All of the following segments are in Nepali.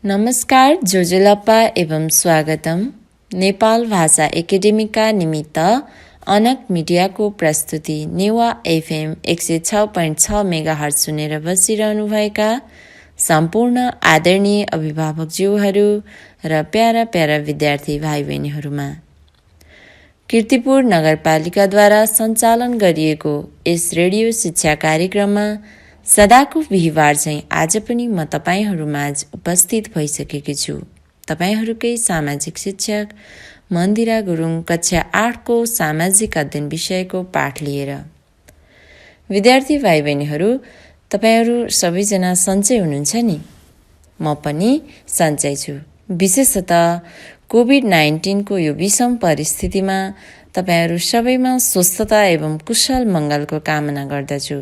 नमस्कार जोजुलप्पा एवं स्वागतम। नेपाल भाषा एकेडेमीका निमित्त अनक मिडियाको प्रस्तुति नेवा एफएम 106.6 मेगाहर्ज सुनेर बसिरहनुभएका सम्पूर्ण आदरणीय अभिभावकज्यूहरू र प्यारा प्यारा विद्यार्थी भाइ बहिनीहरूमा कीर्तिपुर नगरपालिकाद्वारा सञ्चालन गरिएको यस रेडियो शिक्षा कार्यक्रममा सदाको बिहिबार चाहिँ आज पनि म तपाईहरूमाझ उपस्थित भइसकेकी छु। तपाईहरूकै सामाजिक शिक्षक मन्दिरा गुरुङ कक्षा 8 को सामाजिक अध्ययन विषयको पाठ लिएर। विद्यार्थी भाइ बहिनीहरू, तपाईहरू सबैजना सन्चै हुनुहुन्छ नि? म पनि सन्चै छु। विशेषतः कोभिड-19 को यो विषम परिस्थितिमा तपाईहरू सबैमा स्वस्थता एवं कुशल मङ्गलको कामना गर्दछु।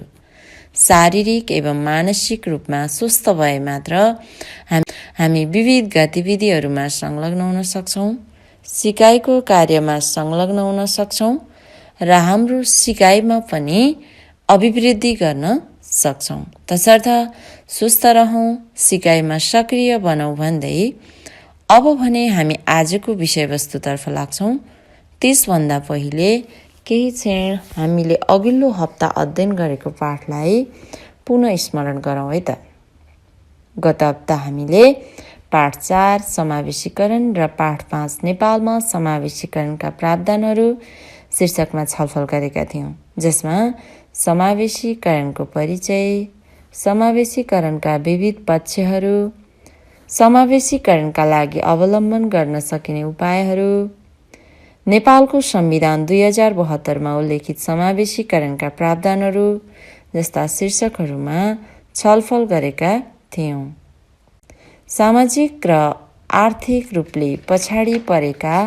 शारीरिक एवं मानसिक रूपमा स्वस्थ भए मात्र हामी विविध गतिविधिहरूमा संलग्न हुन सक्छौं, सिकाइको कार्यमा संलग्न हुन सक्छौं र हाम्रो सिकाइमा पनि अभिवृद्धि गर्न सक्छौं। तसर्थ स्वस्थ रहौं, सिकाइमा सक्रिय बनौं भन्दै अब भने हामी आजको विषयवस्तुतर्फ लाग्छौं। त्यसभन्दा पहिले केही क्षण हामीले अघिल्लो हप्ता अध्ययन गरेको पाठलाई पुनः स्मरण गरौँ है त। गत हप्ता हामीले पाठ 4 समावेशीकरण र पाठ 5 नेपालमा समावेशीकरणका प्रावधानहरू शीर्षकमा छलफल गरेका थियौं, जसमा समावेशीकरणको परिचय, समावेशीकरणका विविध पक्षहरू, समावेशीकरणका लागि अवलम्बन गर्न सकिने उपायहरू, नेपालको संविधान 2072 मा उल्लेखित समावेशीकरणका प्रावधानहरू जस्ता शीर्षकहरूमा छलफल गरेका थियौं। सामाजिक र आर्थिक रूपले पछाडि परेका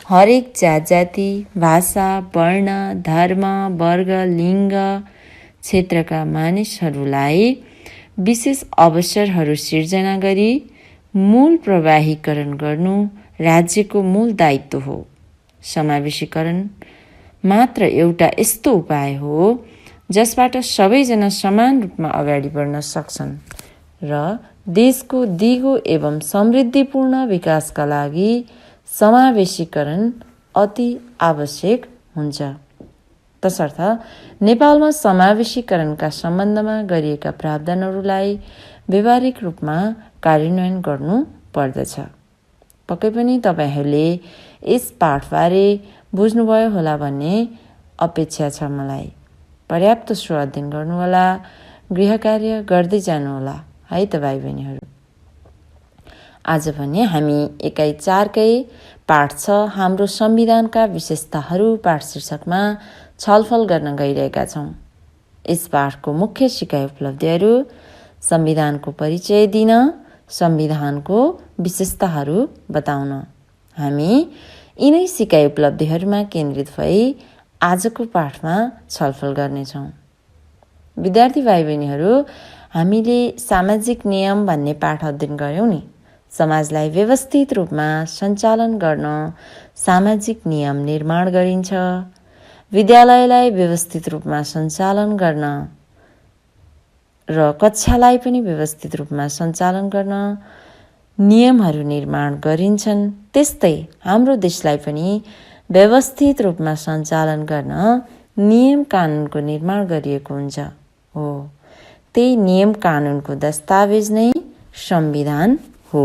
हरेक जात-जाति, भाषा, वर्ण, धर्म, वर्ग, लिङ्ग, क्षेत्रका मानिसहरूलाई विशेष अवसरहरू सिर्जना गरी मूल प्रवाहीकरण गर्नु राज्यको मूल दायित्व हो। समावेशीकरण मात्र एउटा यस्तो उपाय हो जसबाट सबैजना समान रूपमा अगाडि बढ्न सक्छन् र देशको दिगो एवं समृद्धिपूर्ण विकासका लागि समावेशीकरण अति आवश्यक हुन्छ। तसर्थ नेपालमा समावेशीकरणका सम्बन्धमा गरिएका प्रावधानहरूलाई व्यावहारिक रूपमा कार्यान्वयन गर्नु पर्दछ। पक्कै पनि तपाईहरूले यस पाठबारे बुझ्नुभयो होला भन्ने अपेक्षा छ मलाई। पर्याप्त स्व अध्ययन गर्नुहोला, गृहकार्य गर्दै जानुहोला है त भाइ बहिनीहरू। आज भने हामी एकाइ 4 कै पाठ 6 हाम्रो संविधानका विशेषताहरू पाठ शीर्षकमा छलफल गर्न गइरहेका छौं। यस पाठको मुख्य सिकाइ उपलब्धिहरू संविधानको परिचय दिन, संविधानको विशेषताहरू बताउन। हामी यिनै सिकाइ उपलब्धिहरूमा केन्द्रित भई आजको पाठमा छलफल गर्नेछौँ। विद्यार्थी भाइ बहिनीहरू, हामीले सामाजिक नियम भन्ने पाठ अध्ययन गर्यौं नि। समाजलाई व्यवस्थित रूपमा सञ्चालन गर्न सामाजिक नियम निर्माण गरिन्छ। विद्यालयलाई व्यवस्थित रूपमा सञ्चालन गर्न र कक्षालाई पनि व्यवस्थित रूपमा सञ्चालन गर्न नियमहरू निर्माण गरिन्छन्। त्यस्तै हाम्रो देशलाई पनि व्यवस्थित रूपमा सञ्चालन गर्न नियम कानुनको निर्माण गरिएको हुन्छ। हो, त्यही नियम कानुनको दस्तावेज नै संविधान हो।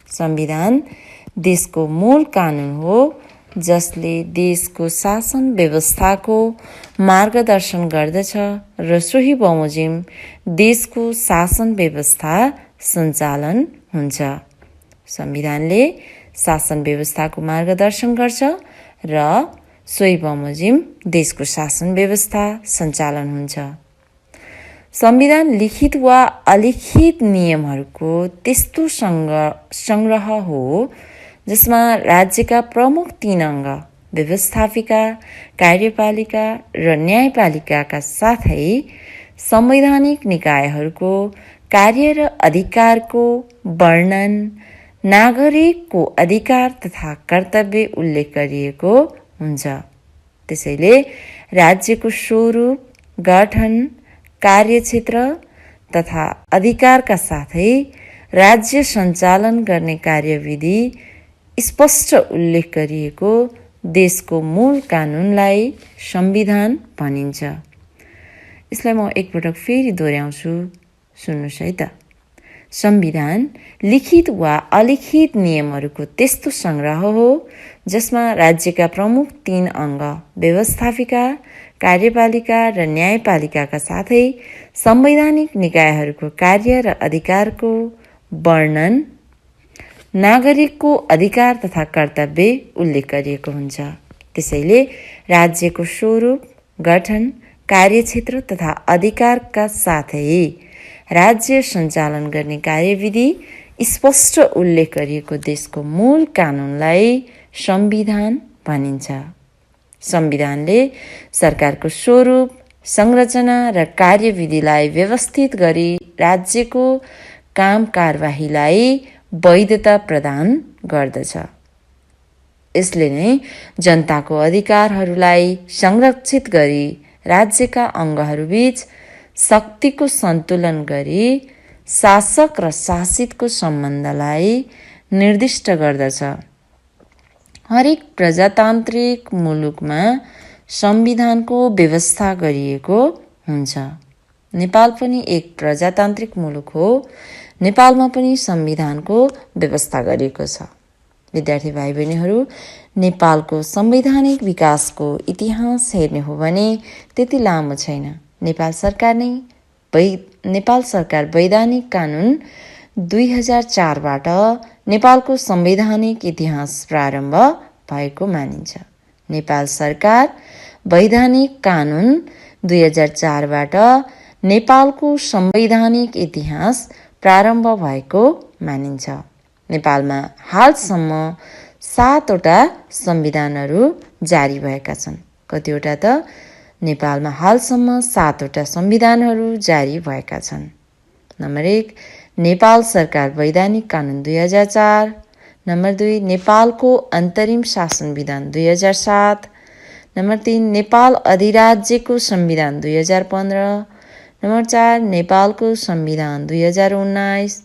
संविधान देशको मूल कानुन हो जसले देशको शासन व्यवस्थाको मार्गदर्शन गर्दछ र सोही बमोजिम देशको शासन व्यवस्था सञ्चालन हुन्छ। संविधानले शासन व्यवस्थाको मार्गदर्शन गर्छ र सोही बमोजिम देशको शासन व्यवस्था सञ्चालन हुन्छ। संविधान लिखित वा अलिखित नियमहरूको त्यस्तो संग्रह हो जसमा राज्यका प्रमुख 3 अङ्ग व्यवस्थापिका, कार्यपालिका र न्यायपालिकाका साथै संवैधानिक निकायहरूको कार्य र अधिकारको वर्णन, नागरिकको अधिकार तथा कर्तव्य उल्लेख गरिएको हुन्छ। त्यसैले राज्यको स्वरूप, गठन, कार्यक्षेत्र तथा अधिकारका साथै राज्य सञ्चालन गर्ने कार्यविधि स्पष्ट उल्लेख गरिएको देशको मूल कानुनलाई संविधान भनिन्छ। यसलाई म एकपटक फेरि दोहोऱ्याउँछु, सुन्नुहोस् है त। संविधान लिखित वा अलिखित नियमहरूको त्यस्तो संग्रह हो जसमा राज्यका प्रमुख 3 अङ्ग व्यवस्थापिका, कार्यपालिका र न्यायपालिकाका साथै संवैधानिक निकायहरूको कार्य र अधिकारको वर्णन, नागरिकको अधिकार तथा कर्तव्य उल्लेख गरिएको हुन्छ। त्यसैले राज्यको स्वरूप, गठन, कार्यक्षेत्र तथा अधिकारका साथै राज्य सञ्चालन गर्ने कार्यविधि स्पष्ट उल्लेख गरिएको देशको मूल कानुनलाई संविधान भनिन्छ। संविधानले सरकारको स्वरूप, संरचना र कार्यविधिलाई व्यवस्थित गरी राज्यको काम कारबाहीलाई वैधता प्रदान गर्दछ। यसले नै जनताको अधिकारहरूलाई संरक्षित गरी राज्यका अङ्गहरूबीच शक्तिको सन्तुलन गरी शासक र शासितको सम्बन्धलाई निर्दिष्ट गर्दछ। हरेक प्रजातान्त्रिक मुलुकमा संविधानको व्यवस्था गरिएको हुन्छ। नेपाल पनि एक प्रजातान्त्रिक मुलुक हो। नेपालमा पनि संविधानको व्यवस्था गरिएको छ। विद्यार्थी भाइ बहिनीहरू, नेपालको संवैधानिक विकासको इतिहास हेर्ने हो भने त्यति लामो छैन। नेपाल सरकार वैधानिक कानुन 2004बाट नेपालको संवैधानिक इतिहास प्रारम्भ भएको मानिन्छ। नेपाल सरकार वैधानिक कानुन 2004बाट नेपालको संवैधानिक इतिहास प्रारम्भ भएको मानिन्छ। नेपालमा हालसम्म 7वटा संविधानहरू जारी भएका छन्। कतिवटा त नेपालमा हालसम्म 7वटा संविधानहरू जारी भएका छन्। नम्बर 1, नेपाल सरकार वैधानिक कानुन 2004। नम्बर 2, नेपालको अन्तरिम शासन विधान 2007। नम्बर 3, नेपाल अधिराज्यको संविधान 2015। नम्बर 4, नेपालको संविधान 2019।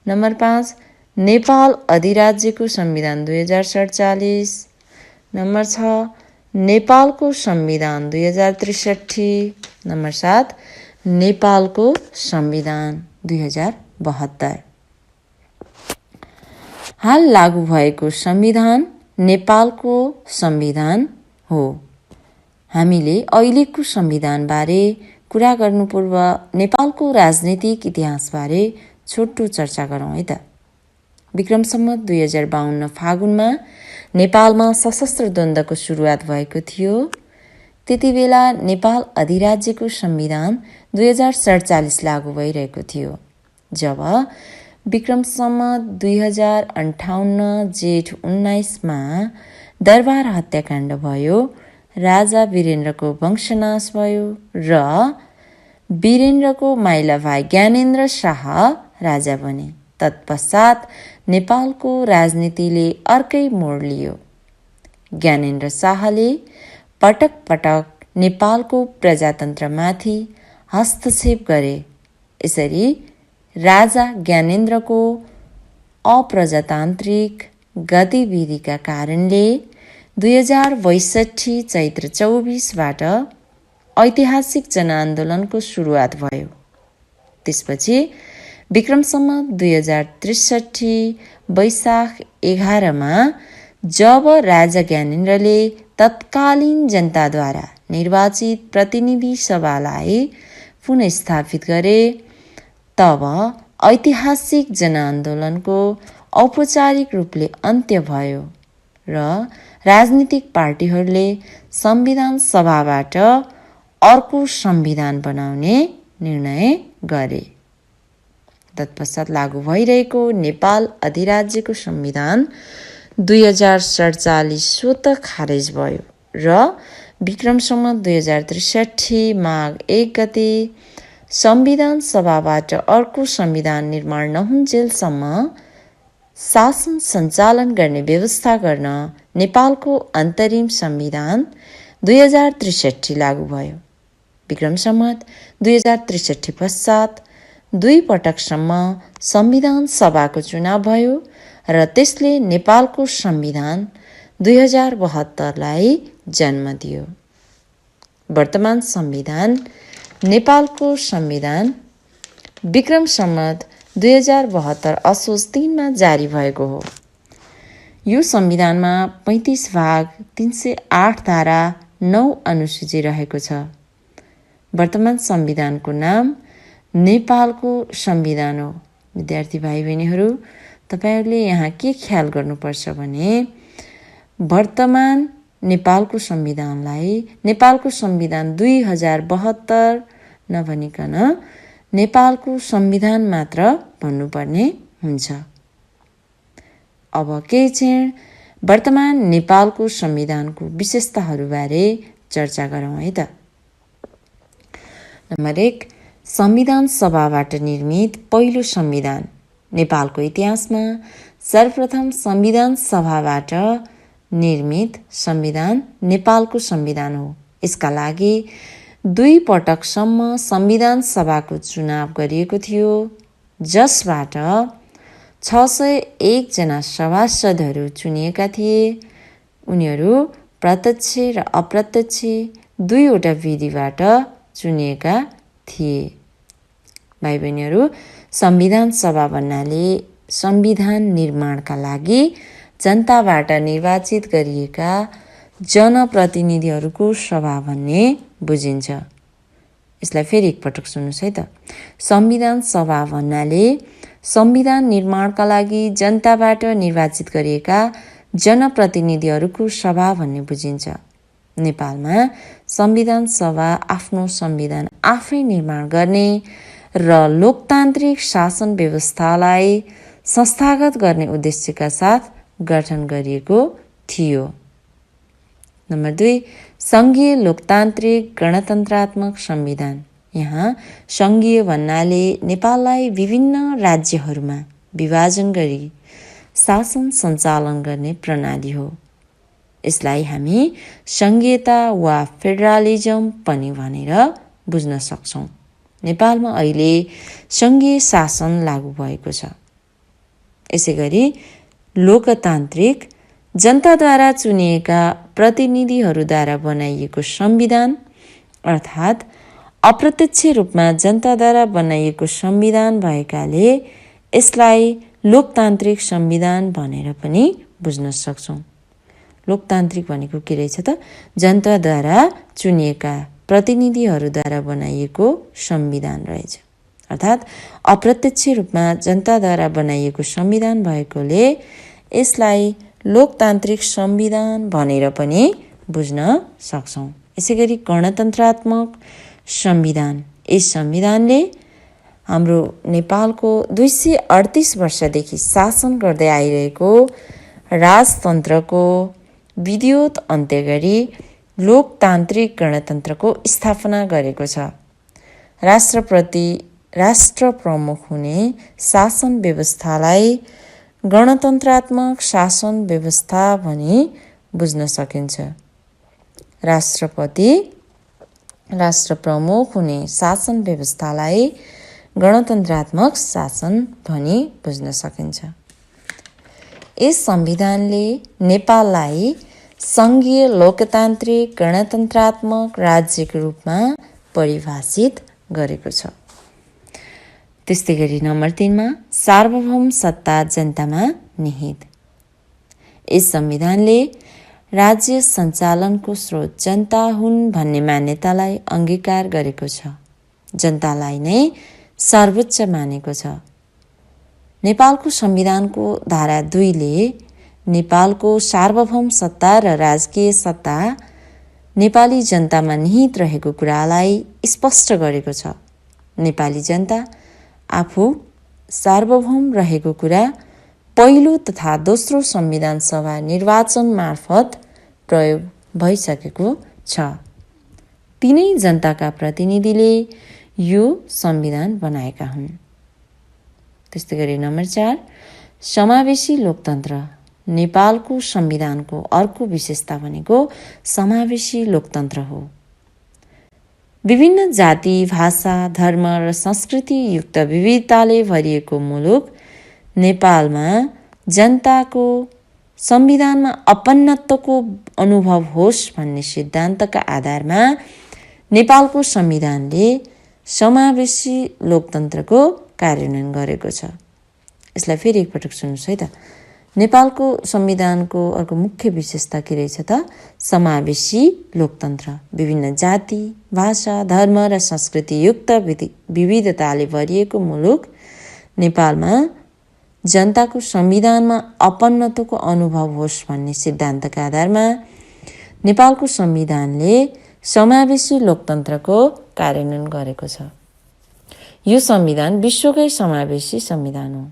नम्बर 5, नेपाल अधिराज्यको संविधान 2047। नम्बर 6, नेपालको संविधान 2063। नम्बर 7, नेपालको संविधान 2072। हाल लागू भएको संविधान नेपालको संविधान हो। हामीले अहिलेको संविधानबारे कुरा गर्नु पूर्व नेपालको राजनीतिक इतिहासबारे छोटो चर्चा गरौँ है त। विक्रम सम्वत 2052 फागुनमा नेपालमा सशस्त्र द्वन्द्वको सुरुवात भएको थियो। त्यति बेला नेपाल अधिराज्यको संविधान 2047 लागू भइरहेको थियो। जब विक्रम सम्वत 2058 जेठ 19मा दरबार हत्याकाण्ड भयो, राजा वीरेन्द्रको वंशनाश भयो र वीरेन्द्रको माइला भाइ ज्ञानेन्द्र शाह राजा बने। तत्पश्चात नेपालको राजनीतिले अर्कै मोड लियो। ज्ञानेन्द्र शाहले पटक पटक नेपालको प्रजातन्त्रमाथि हस्तक्षेप गरे। यसरी राजा ज्ञानेन्द्रको अप्रजातान्त्रिक गतिविधिका कारणले 2062 चैत्र 24बाट ऐतिहासिक जनआन्दोलनको सुरुवात भयो। त्यसपछि विक्रम सम्वत 2063 वैशाख 11मा जब राजा ज्ञानेन्द्रले तत्कालीन जनताद्वारा निर्वाचित प्रतिनिधि सभालाई पुनस्थापित गरे, तब ऐतिहासिक जनआन्दोलनको औपचारिक रूपले अन्त्य भयो र राजनीतिक पार्टीहरूले संविधान सभाबाट अर्को संविधान बनाउने निर्णय गरे। तत्पश्चात लागू भइरहेको नेपाल अधिराज्यको संविधान 2047 स्वत खारेज भयो र विक्रम सम्वत 2063 माघ 1 गते संविधान सभाबाट अर्को संविधान निर्माण नहुन्जेलसम्म शासन सञ्चालन गर्ने व्यवस्था गर्न नेपालको अन्तरिम संविधान 2063 लागू भयो। विक्रम सम्वत 2063 पश्चात 2 पटकसम्म संविधान सभाको चुनाव भयो र त्यसले नेपालको संविधान 2072लाई जन्म दियो। वर्तमान संविधान नेपालको संविधान विक्रम सम्वत 2072 असोज 3 मा जारी भएको हो। यो संविधानमा 35 भाग 308 धारा 9 अनुसूची रहेको छ। वर्तमान संविधानको नाम नेपालको संविधान हो। विद्यार्थी भाइ बहिनीहरू, तपाईहरूले यहाँ के ख्याल गर्नुपर्छ भने वर्तमान नेपालको संविधानलाई नेपालको संविधान 2072 नभनिकन नेपालको संविधान मात्र भन्नुपर्ने हुन्छ। अब केही क्षण वर्तमान नेपालको संविधानको विशेषताहरूबारे चर्चा गरौँ है त। नम्बर 1, संविधान सभाबाट निर्मित पहिलो संविधान। नेपालको इतिहासमा सर्वप्रथम संविधान सभाबाट निर्मित संविधान नेपालको संविधान हो। यसका लागि 2 पटकसम्म संविधान सभाको चुनाव गरिएको थियो, जसबाट 601 जना सभासदहरू चुनिएका थिए। उनीहरू प्रत्यक्ष र अप्रत्यक्ष 2 वटा विधिबाट चुनिएका थिए। भाइ बहिनीहरू, संविधान सभा भन्नाले संविधान निर्माणका लागि जनताबाट निर्वाचित गरिएका जनप्रतिनिधिहरूको सभा भन्ने बुझिन्छ। यसलाई फेरि एकपटक सुन्नुहोस् है त। संविधान सभा भन्नाले संविधान निर्माणका लागि जनताबाट निर्वाचित गरिएका जनप्रतिनिधिहरूको सभा भन्ने बुझिन्छ। नेपालमा संविधान सभा आफ्नो संविधान आफै निर्माण गर्ने र लोकतान्त्रिक शासन व्यवस्थालाई संस्थागत गर्ने उद्देश्यका साथ गठन गरिएको थियो। नम्बर 2, संघीय लोकतान्त्रिक गणतन्त्रात्मक संविधान। यहाँ संघीय भन्नाले नेपाललाई विभिन्न राज्यहरूमा विभाजन गरी शासन सञ्चालन गर्ने प्रणाली हो। यसलाई हामी संघीयता वा फेडरलिजम पनि भनेर बुझ्न सक्छौँ। नेपालमा अहिले संघीय शासन लागू भएको छ। यसैगरी लोकतान्त्रिक जनताद्वारा चुनिएका प्रतिनिधिहरूद्वारा बनाइएको संविधान अर्थात् अप्रत्यक्ष रूपमा जनताद्वारा बनाइएको संविधान भएकाले यसलाई लोकतान्त्रिक संविधान भनेर पनि बुझ्न सक्छौँ। लोकतान्त्रिक भनेको के रहेछ त? जनताद्वारा चुनिएका प्रतिनिधिहरूद्वारा बनाइएको संविधान रहेछ। अर्थात् अप्रत्यक्ष रूपमा जनताद्वारा बनाइएको संविधान भएकोले यसलाई लोकतान्त्रिक संविधान भनेर पनि बुझ्न सक्छौँ। यसैगरी गणतन्त्रात्मक संविधान। यस संविधानले हाम्रो नेपालको 238 वर्षदेखि शासन गर्दै आइरहेको राजतन्त्रको विधिवत अन्त्य गरी लोकतान्त्रिक गणतन्त्रको स्थापना गरेको छ। राष्ट्र प्रमुख हुने शासन व्यवस्थालाई गणतन्त्रात्मक शासन व्यवस्था भनी बुझ्न सकिन्छ। राष्ट्र प्रमुख हुने शासन व्यवस्थालाई गणतन्त्रात्मक शासन भनी बुझ्न सकिन्छ। यस संविधानले नेपाललाई संघीय लोकतान्त्रिक गणतन्त्रात्मक राज्यको रूपमा परिभाषित गरेको छ। त्यस्तै गरी नम्बर 3 मा सार्वभौम सत्ता जनतामा निहित। यस संविधानले राज्य सञ्चालनको स्रोत जनता हुन् भन्ने मान्यतालाई अंगीकार गरेको छ। जनतालाई नै सर्वोच्च मानेको छ। नेपालको संविधानको धारा 2 ले नेपालको सार्वभौम सत्ता र राजकीय सत्ता नेपाली जनतामा निहित रहेको कुरालाई स्पष्ट गरेको छ। नेपाली जनता आफू सार्वभौम रहेको कुरा पहिलो तथा दोस्रो संविधान सभा निर्वाचन मार्फत प्रयोग भइसकेको छ। तिनै जनताका प्रतिनिधिले यो संविधान बनाएका हुन्। त्यस्तै गरी नम्बर 4 समावेशी लोकतन्त्र। नेपालको संविधानको अर्को विशेषता भनेको समावेशी लोकतन्त्र हो। विभिन्न जाति, भाषा, धर्म र संस्कृति युक्त विविधताले भरिएको मुलुक नेपालमा जनताको संविधानमा अपन्नत्वको अनुभव होस् भन्ने सिद्धान्तका आधारमा नेपालको संविधानले समावेशी लोकतन्त्रको कार्यान्वयन गरेको छ। यसलाई फेरि एकपटक सुन्नुहोस् है त। नेपालको संविधानको अर्को मुख्य विशेषता के रहेछ त? समावेशी लोकतन्त्र। विभिन्न जाति, भाषा, धर्म र संस्कृति युक्त विविधताले भरिएको मुलुक नेपालमा जनताको संविधानमा अपन्नत्वको अनुभव होस् भन्ने सिद्धान्तका आधारमा नेपालको संविधानले समावेशी लोकतन्त्रको कार्यान्वयन गरेको छ। यो संविधान विश्वकै समावेशी संविधान हो।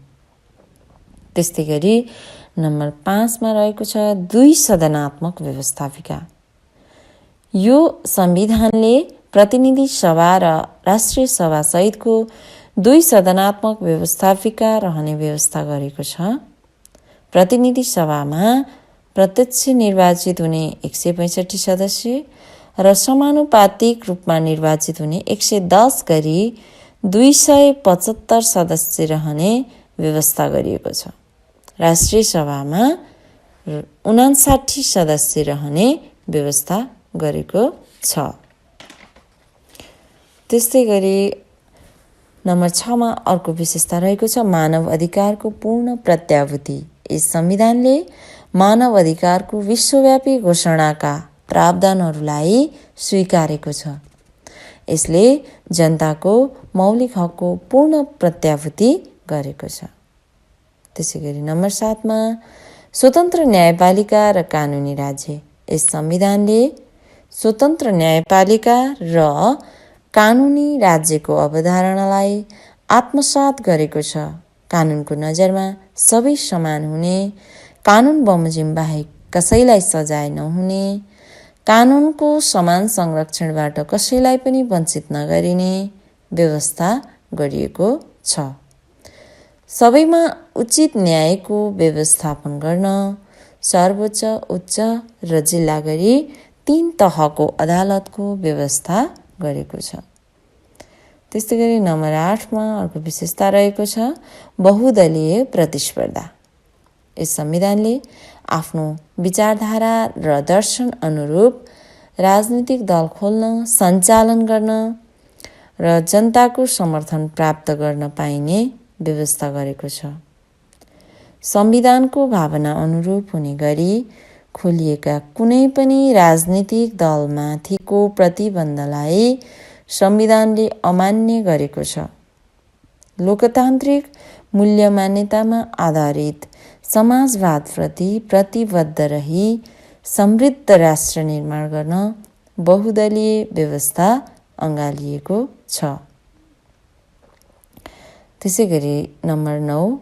त्यस्तै गरी नम्बर 5 मा रहेको छ 2 सदनात्मक व्यवस्थापिका। यो संविधानले प्रतिनिधि सभा र राष्ट्रिय सभा सहितको 2 सदनात्मक व्यवस्थापिका रहने व्यवस्था गरेको छ। प्रतिनिधि सभामा प्रत्यक्ष निर्वाचित हुने 165 सदस्य र समानुपातिक रूपमा निर्वाचित हुने 110 गरी 275 सदस्य रहने व्यवस्था गरिएको छ। राष्ट्रिय सभामा 59 सदस्य रहने व्यवस्था गरेको छ। त्यस्तै गरी नम्बर 6 मा अर्को विशेषता रहेको छ मानव अधिकारको पूर्ण प्रत्याभूति। यस संविधानले मानव अधिकारको विश्वव्यापी घोषणाका प्रावधानहरूलाई स्वीकारेको छ। यसले जनताको मौलिक हकको पूर्ण प्रत्याभूति गरेको छ। त्यसै गरी नम्बर 7 मा स्वतन्त्र न्यायपालिका र कानुनी राज्य। यस संविधानले स्वतन्त्र न्यायपालिका र कानुनी राज्यको अवधारणालाई आत्मसात गरेको छ। कानुनको नजरमा सबै समान हुने, कानुन बमोजिम बाहेक कसैलाई सजाय नहुने, कानुनको समान संरक्षणबाट कसैलाई पनि वञ्चित नगरिने व्यवस्था गरिएको छ। सबैमा उचित न्यायको व्यवस्थापन गर्न सर्वोच्च, उच्च र जिल्ला गरी 3 तहको अदालतको व्यवस्था गरेको छ। त्यस्तै गरी नम्बर 8 मा अर्को विशेषता रहेको छ बहुदलीय प्रतिस्पर्धा। यस संविधानले आफ्नो विचारधारा र दर्शन अनुरूप राजनीतिक दल खोल्न, सञ्चालन गर्न र जनताको समर्थन प्राप्त गर्न पाइने व्यवस्था गरेको छ। संविधानको भावना अनुरूप हुने गरी खोलिएका कुनै पनि राजनीतिक दलमाथिको प्रतिबन्धलाई संविधानले अमान्य गरेको छ। लोकतान्त्रिक मूल्य मान्यतामा आधारित समाजवादप्रति प्रतिबद्ध रही समृद्ध राष्ट्र निर्माण गर्न बहुदलीय व्यवस्था अँगालिएको छ। त्यसै गरी नम्बर 9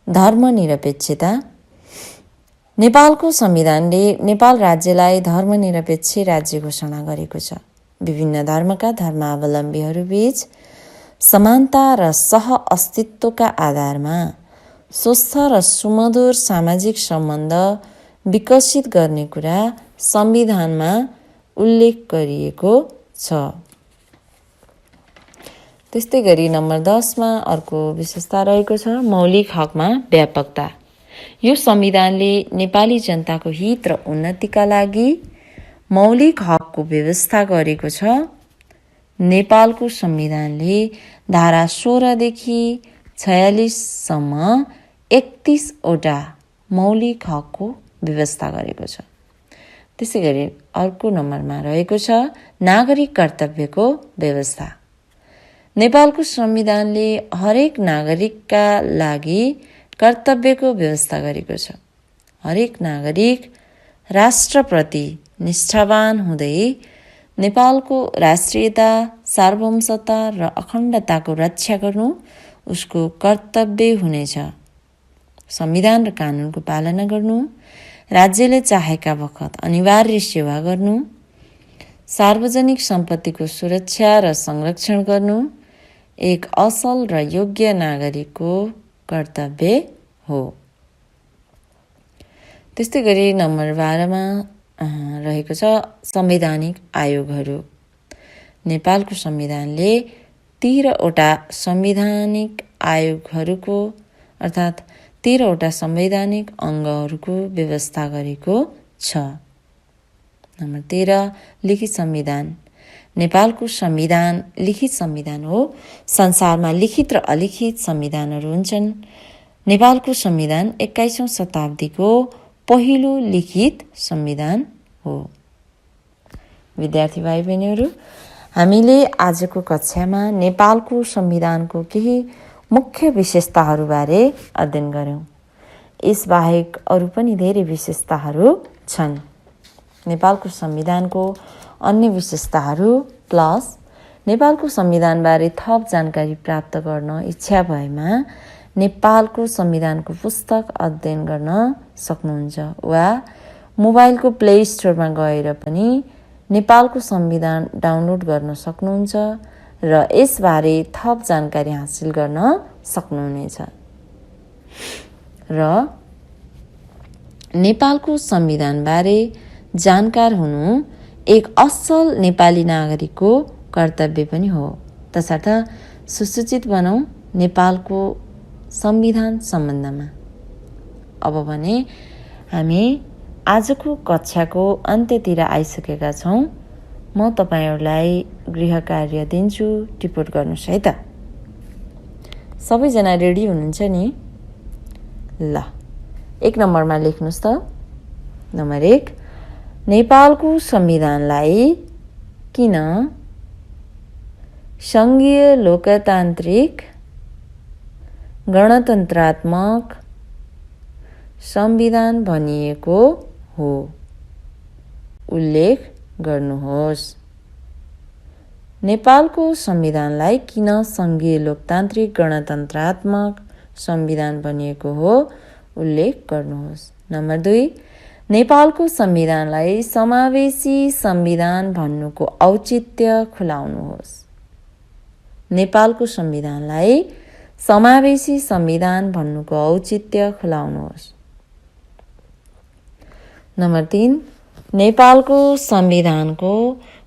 धर्मनिरपेक्षता। नेपालको संविधानले नेपाल राज्यलाई धर्मनिरपेक्ष राज्य घोषणा गरेको छ। विभिन्न धर्मका धर्मावलम्बीहरूबीच समानता र सह अस्तित्वका आधारमा स्वस्थ र सुमधुर सामाजिक सम्बन्ध विकसित गर्ने कुरा संविधानमा उल्लेख गरिएको छ। त्यस्तै गरी नम्बर 10 मा अर्को विशेषता रहेको छ मौलिक हकमा व्यापकता। यो संविधानले नेपाली जनताको हित र उन्नतिका लागि मौलिक हकको व्यवस्था गरेको छ। नेपालको संविधानले धारा 16 देखि 46 सम्म 31 वटा मौलिक हकको व्यवस्था गरेको छ। त्यसै गरी अर्को नम्बरमा रहेको छ नागरिक कर्तव्यको व्यवस्था। नेपालको संविधानले हरेक नागरिकका लागि कर्तव्यको व्यवस्था गरेको छ। हरेक नागरिक राष्ट्रप्रति निष्ठावान हुँदै नेपालको राष्ट्रियता, सार्वभौमता र अखण्डताको रक्षा गर्नु उसको कर्तव्य हुनेछ। संविधान र कानुनको पालना गर्नु, राज्यले चाहेका बखत अनिवार्य सेवा गर्नु, सार्वजनिक सम्पत्तिको सुरक्षा र संरक्षण गर्नु एक असल र योग्य नागरिकको कर्तव्य हो। त्यस्तै गरी नम्बर 12 मा रहेको छ संवैधानिक आयोगहरू। नेपालको संविधानले 13वटा संवैधानिक आयोगहरूको अर्थात् 13वटा संवैधानिक अङ्गहरूको व्यवस्था गरेको छ। नम्बर 13 लिखित संविधान। नेपालको संविधान लिखित संविधान हो। संसारमा लिखित र अलिखित संविधानहरू हुन्छन्। नेपालको संविधान 21औं शताब्दीको पहिलो लिखित संविधान हो। विद्यार्थी भाइ बहिनीहरू, हामीले आजको कक्षामा नेपालको संविधानको केही मुख्य विशेषताहरूबारे अध्ययन गर्यौं। यसबाहेक अरू पनि धेरै विशेषताहरू छन्। नेपालको संविधानको अन्य विशेषताहरू प्लस नेपालको संविधानबारे थप जानकारी प्राप्त गर्न इच्छा भएमा नेपालको संविधानको पुस्तक अध्ययन गर्न सक्नुहुन्छ वा मोबाइलको प्ले स्टोरमा गएर पनि नेपालको संविधान डाउनलोड गर्न सक्नुहुन्छ र यसबारे थप जानकारी हासिल गर्न सक्नुहुनेछ। र नेपालको संविधानबारे जानकार हुनु एक असल नेपाली नागरिकको कर्तव्य पनि हो। तसर्थ सुसूचित बनौं नेपालको संविधान सम्बन्धमा। अब भने हामी आजको कक्षाको अन्त्यतिर आइसकेका छौं। म तपाईहरुलाई गृह कार्य दिन्छु, टिपोट गर्नुस् है त। सबैजना रेडी हुनुहुन्छ नि? ल, 1 नम्बरमा लेख्नुस् त। नम्बर 1, नेपालको संविधानलाई किन संघीय लोकतान्त्रिक गणतन्त्रात्मक संविधान भनिएको हो? उल्लेख गर्नुहोस्। नेपालको संविधानलाई किन संघीय लोकतान्त्रिक गणतन्त्रात्मक संविधान भनिएको हो? उल्लेख गर्नुहोस्। नम्बर 2, नेपालको संविधानलाई समावेशी संविधान भन्नुको औचित्य खुलाउनुहोस्। नेपालको संविधानलाई समावेशी संविधान भन्नुको औचित्य खुलाउनुहोस्। नम्बर 3, नेपालको संविधानको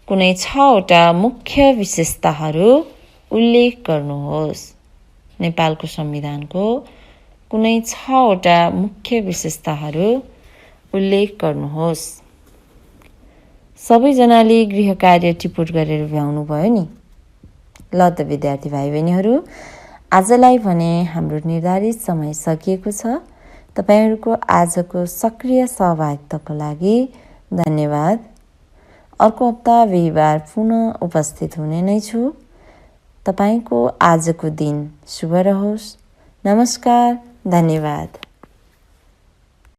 कुनै 6वटा मुख्य विशेषताहरू उल्लेख गर्नुहोस्। नेपालको संविधानको कुनै 6वटा मुख्य विशेषताहरू उल्लेख गर्नुहोस्। सबैजनाले गृह कार्य टिपोट गरेर भ्याउनु भयो नि? ल त विद्यार्थी भाइ बहिनीहरू, आजलाई भने हाम्रो निर्धारित समय सकिएको छ। तपाईहरुको आजको सक्रिय सहभागिताको लागि धन्यवाद। अर्को हप्ता बिहीबार पुनः उपस्थित हुने नै छु। तपाईको आजको दिन शुभ रहोस्। नमस्कार, धन्यवाद।